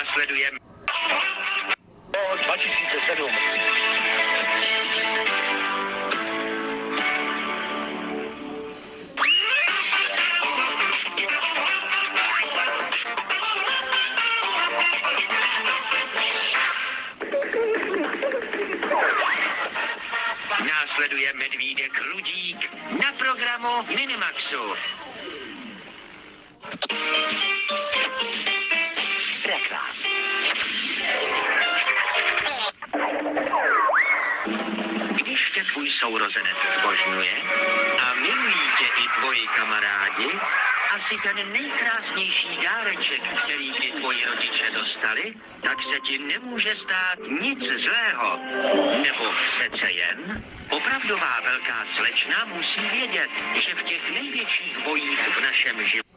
Následuje 2007. Následuje Medvídek Rudík na programu Minimaxu. Reklám. Když tě tvůj sourozenec zbožňuje a milují tě i tvoji kamarádi, asi ten nejkrásnější dáreček, který ti tvoji rodiče dostali, tak se ti nemůže stát nic zlého. Nebo přece jen opravdová velká slečna musí vědět, že v těch největších bojích v našem životě